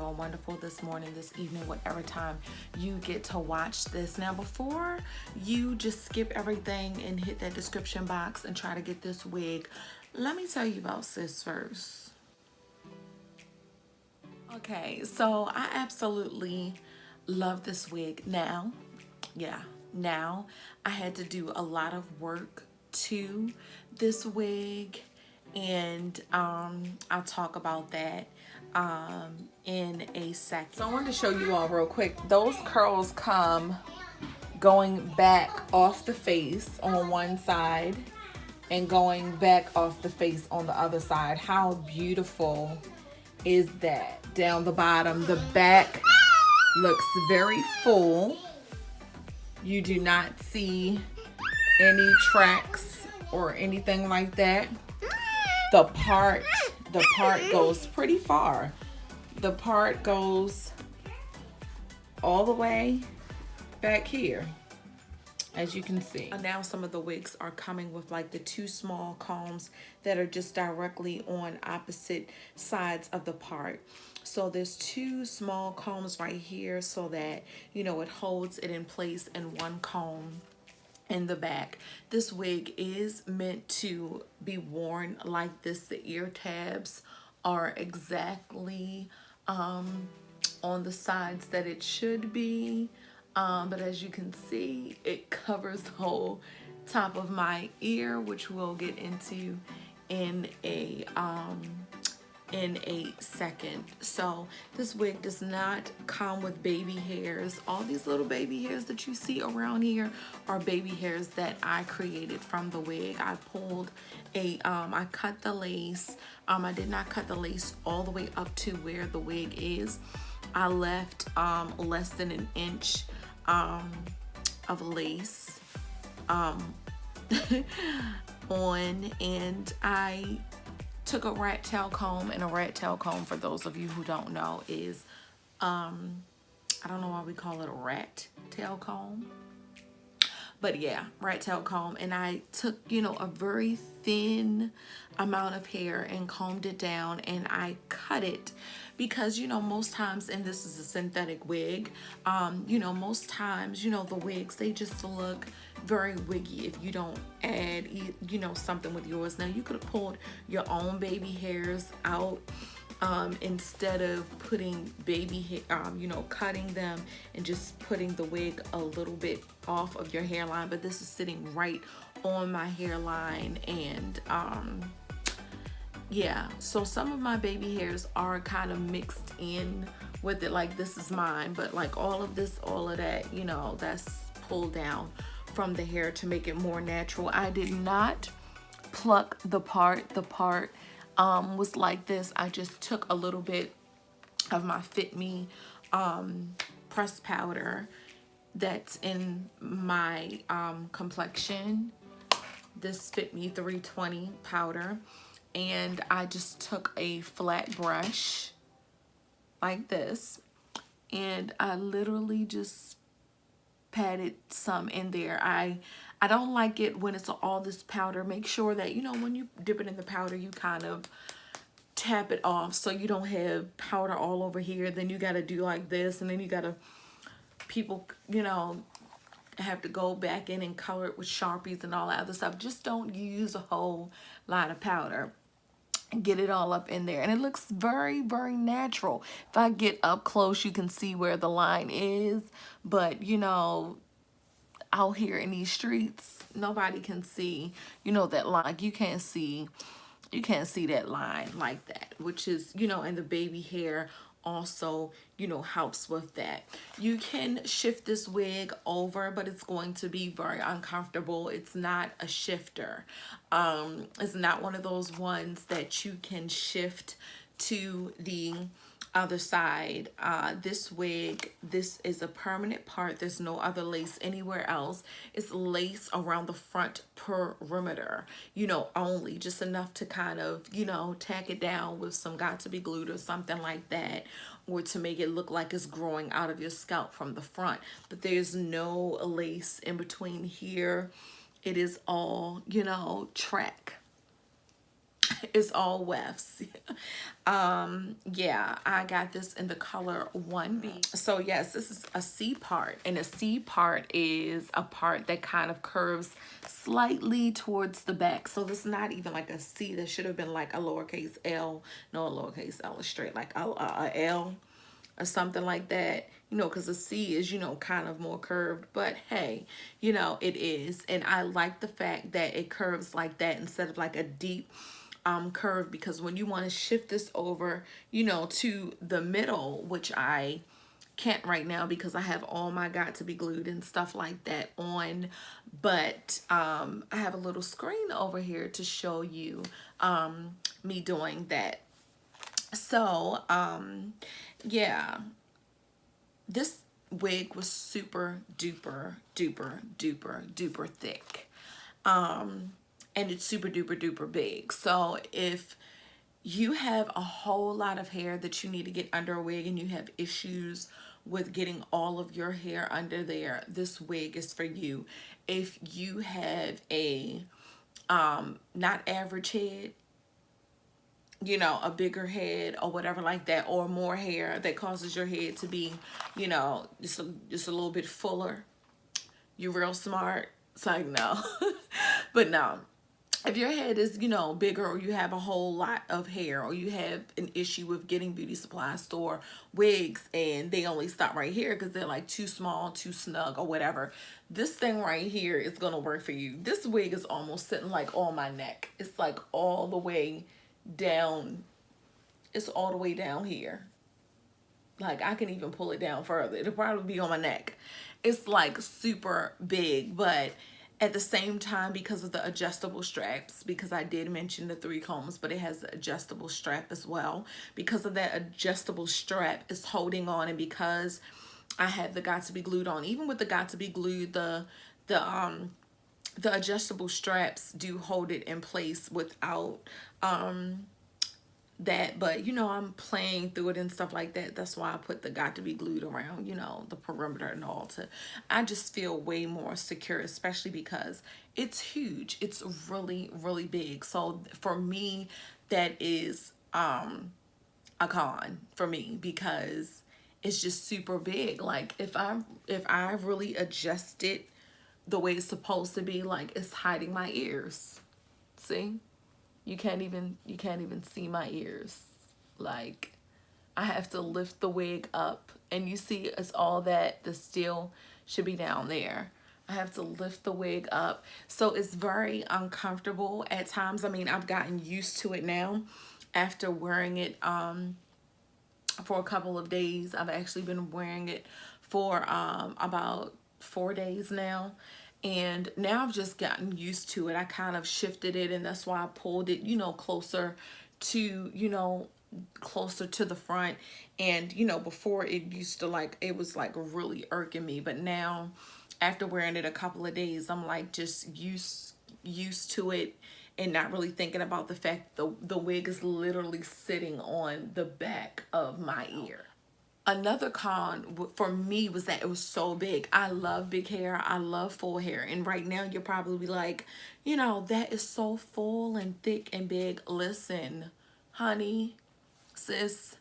doing wonderful this morning, this evening, whatever time you get to watch this. Now, before you just skip everything and hit that description box and try to get this wig, let me tell you about Sis first. Okay, so I absolutely love this wig. Now, now I had to do a lot of work to this wig, and I'll talk about that in a second. So I wanted to show you all real quick. Those curls come going back off the face on one side and going back off the face on the other side. How beautiful is that? Down the bottom, the back looks very full. You do not see any tracks or anything like that. The part goes pretty far. The part goes all the way back here, as you can see. Now some of the wigs are coming with like the two small combs that are just directly on opposite sides of the part. So there's two small combs right here so that, you know, it holds it in place, and one comb in the back. This wig is meant to be worn like this. The ear tabs are exactly on the sides that it should be. But as you can see, it covers the whole top of my ear, which we'll get into in a second. So this wig does not come with baby hairs. All these little baby hairs that you see around here are baby hairs that I created from the wig. I pulled I cut the lace. I did not cut the lace all the way up to where the wig is. I left less than an inch of lace on, and I took a rat tail comb. And a rat tail comb, for those of you who don't know, is I don't know why we call it a rat tail comb, but yeah, rat tail comb. And I took, you know, a very thin amount of hair and combed it down, and I cut it because, you know, most times, and this is a synthetic wig, you know, most times, you know, the wigs, they just look very wiggy if you don't add, you know, something with yours. Now, you could have pulled your own baby hairs out instead of putting baby hair, you know, cutting them and just putting the wig a little bit off of your hairline. But this is sitting right on my hairline, and yeah, so some of my baby hairs are kind of mixed in with it. Like, this is mine, but like all of this, all of that, you know, that's pulled down from the hair to make it more natural. I did not pluck the part. The part was like this. I just took a little bit of my Fit Me pressed powder that's in my complexion, this Fit Me 320 powder, and I just took a flat brush like this, and I literally just patted some in there. I don't like it when it's all this powder. Make sure that, you know, when you dip it in the powder, you kind of tap it off so you don't have powder all over here. Then you got to do like this, and then you got to, people, you know, have to go back in and color it with Sharpies and all that other stuff. Just don't use a whole lot of powder and get it all up in there, and it looks very, very natural. If I get up close, you can see where the line is, but you know, out here in these streets, nobody can see, you know, that line. Like, you can't see that line like that, which is, you know, and the baby hair also, you know, helps with that. You can shift this wig over, but it's going to be very uncomfortable. It's not a shifter. It's not one of those ones that you can shift to the other side. This wig, this is a permanent part. There's no other lace anywhere else. It's lace around the front perimeter, you know, only just enough to kind of, you know, tack it down with some got to be glued or something like that, or to make it look like it's growing out of your scalp from the front. But there's no lace in between here. It is all, you know, track. It's all wefts. Yeah, I got this in the color 1B. So yes, this is a C part, and a C part is a part that kind of curves slightly towards the back. So this is not even like a C. That should have been like a lowercase L. No, a lowercase L is straight, like a L or something like that, you know, because the C is, you know, kind of more curved, but hey, you know, it is. And I like the fact that it curves like that instead of like a deep curve, because when you want to shift this over, you know, to the middle, which I can't right now because I have all my got to be glued and stuff like that on, but I have a little screen over here to show you me doing that. So yeah, this wig was super duper duper duper duper thick, and it's super duper duper big. So if you have a whole lot of hair that you need to get under a wig and you have issues with getting all of your hair under there, this wig is for you. If you have a not average head, you know, a bigger head or whatever like that, or more hair that causes your head to be, you know, just a little bit fuller, you real smart. It's like, no. But no, if your head is, you know, bigger, or you have a whole lot of hair, or you have an issue with getting beauty supply store wigs and they only stop right here because they're like too small, too snug, or whatever, this thing right here is gonna work for you. This wig is almost sitting like on my neck. It's like all the way down. It's all the way down here. Like, I can even pull it down further. It'll probably be on my neck. It's like super big, but at the same time, because of the adjustable straps, because I did mention the 3 combs, but it has the adjustable strap as well. Because of that adjustable strap, it's holding on, and because I have the got to be glued on, even with the got to be glued, the adjustable straps do hold it in place without that. But you know, I'm playing through it and stuff like that. That's why I put the got to be glued around, you know, the perimeter and all. To I just feel way more secure, especially because it's huge. It's really really big. So for me, that is a con for me, because it's just super big. Like, if I really adjust it the way it's supposed to be, like, it's hiding my ears. See? You can't even see my ears. Like, I have to lift the wig up, and you see it's all that the steel should be down there. I have to lift the wig up. So it's very uncomfortable at times. I mean, I've gotten used to it now after wearing it for a couple of days. I've actually been wearing it for about 4 days now. And now I've just gotten used to it. I kind of shifted it, and that's why I pulled it, you know, closer to, you know, closer to the front. And, you know, before it used to, like, it was like really irking me. But now, after wearing it a couple of days, I'm like just used to it, and not really thinking about the fact the wig is literally sitting on the back of my ear. Another con for me was that it was so big. I love big hair. I love full hair. And right now you're probably like, you know, that is so full and thick and big. Listen, honey, sis,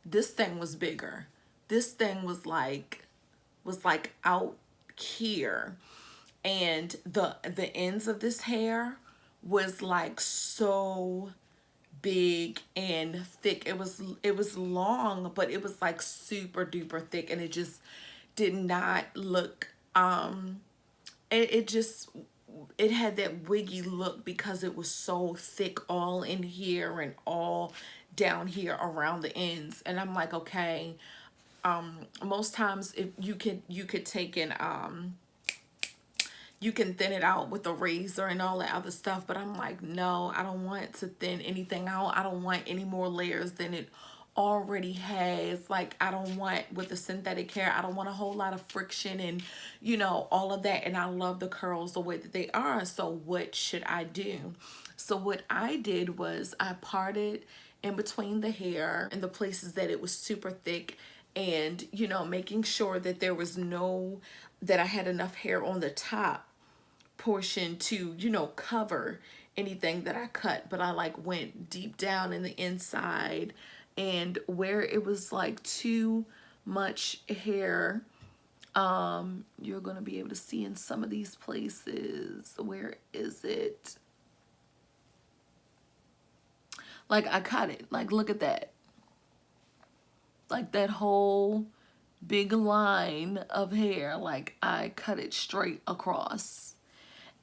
this thing was bigger. This thing was like out here. And the ends of this hair was like so big and thick. It was long, but it was like super duper thick, and it just did not look it had that wiggy look because it was so thick all in here and all down here around the ends. And I'm like, okay, most times if you could take and you can thin it out with a razor and all that other stuff, but I'm like, no, I don't want to thin anything out. I don't want any more layers than it already has. Like, I don't want, with the synthetic hair, I don't want a whole lot of friction and, you know, all of that. And I love the curls the way that they are. So what should I do? So what I did was I parted in between the hair and the places that it was super thick, and, you know, making sure that there was that I had enough hair on the top portion to, you know, cover anything that I cut, but I like went deep down in the inside, and where it was like too much hair, you're gonna be able to see in some of these places. Where is it? Like I cut it, like look at that, like that whole big line of hair, like I cut it straight across.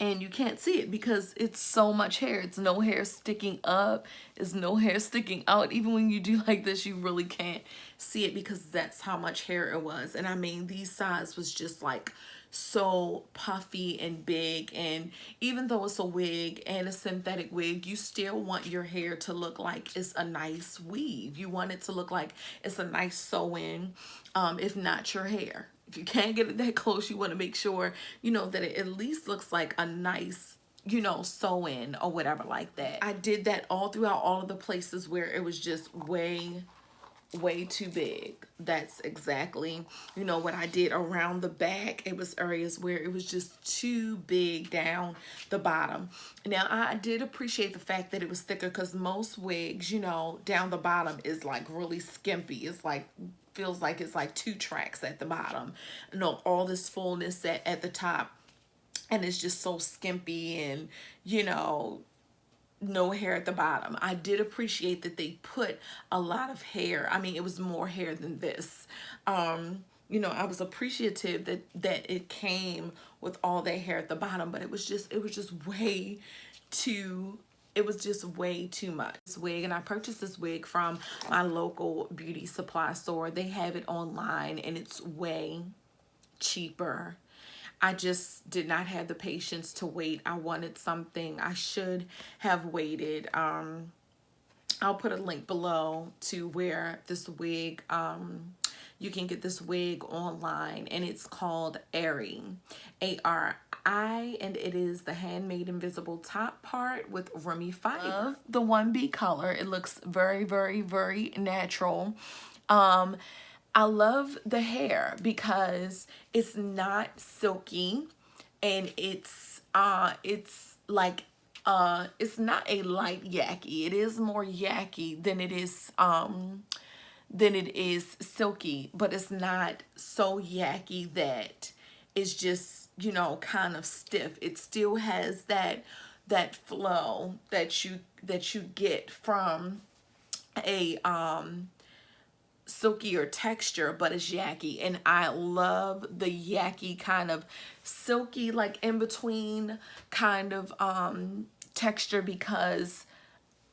And you can't see it because it's so much hair. It's no hair sticking up. It's no hair sticking out. Even when you do like this, you really can't see it because that's how much hair it was. And I mean, these sides was just like so puffy and big. And even though it's a wig and a synthetic wig, you still want your hair to look like it's a nice weave. You want it to look like it's a nice sew-in, if not your hair. If you can't get it that close, you want to make sure, you know, that it at least looks like a nice, you know, sew-in or whatever like that. I did that all throughout all of the places where it was just way too big. That's exactly, you know, what I did around the back. It was areas where it was just too big down the bottom. Now, I did appreciate the fact that it was thicker because most wigs, you know, down the bottom is like really skimpy. It's like, feels like it's like 2 tracks at the bottom. You know, all this fullness at the top, and it's just so skimpy and, you know, no hair at the bottom. I did appreciate that they put a lot of hair. I mean, it was more hair than this. You know, I was appreciative that it came with all that hair at the bottom, but it was just way too, it was just way too much. This wig, and I purchased this wig from my local beauty supply store. They have it online and it's way cheaper. I just did not have the patience to wait. I wanted something. I should have waited. I'll put a link below to where this wig, you can get this wig online, and it's called Airy, A-R-I, and it is the handmade invisible top part with Remy fiber. The 1B color. It looks very, very, very natural. I love the hair because it's not silky, and it's like it's not a light yaki. It is more yaki than it is silky, but it's not so yaki that it's just, you know, kind of stiff. It still has that flow that you get from a silkier texture, but it's yaki. And I love the yaki kind of silky, like in between kind of texture, because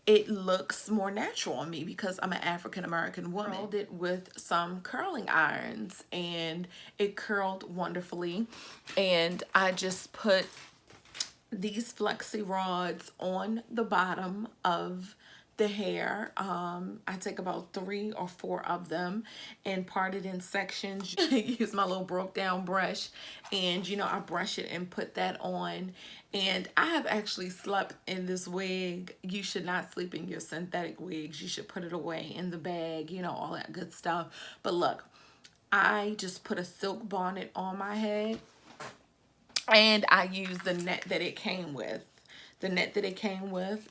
it looks more natural on me because I'm an African American woman. I curled it with some curling irons and it curled wonderfully. And I just put these flexi rods on the bottom of the hair. I take about 3 or 4 of them and part it in sections. Use my little broke down brush, and you know, I brush it and put that on. And I have actually slept in this wig. You should not sleep in your synthetic wigs. You should put it away in the bag, you know, all that good stuff. But look, I just put a silk bonnet on my head, and I used the net that it came with.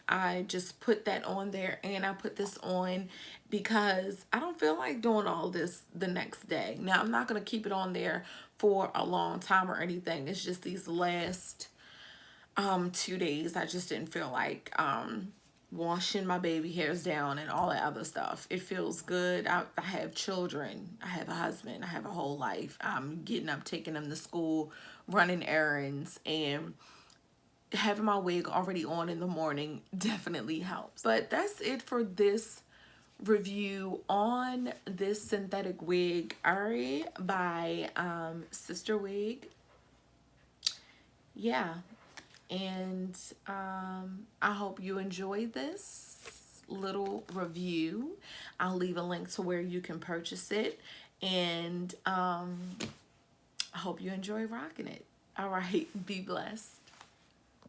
I just put that on there, and I put this on because I don't feel like doing all this the next day. Now, I'm not going to keep it on there for a long time or anything. It's just these last 2 days I just didn't feel like washing my baby hairs down and all that other stuff. It feels good. I have children. I have a husband. I have a whole life. I'm getting up, taking them to school, running errands, and having my wig already on in the morning definitely helps. But that's it for this review on this synthetic wig, Ari by Sister Wig. Yeah, and I hope you enjoyed this little review. I'll leave a link to where you can purchase it, and I hope you enjoy rocking it. All right, be blessed.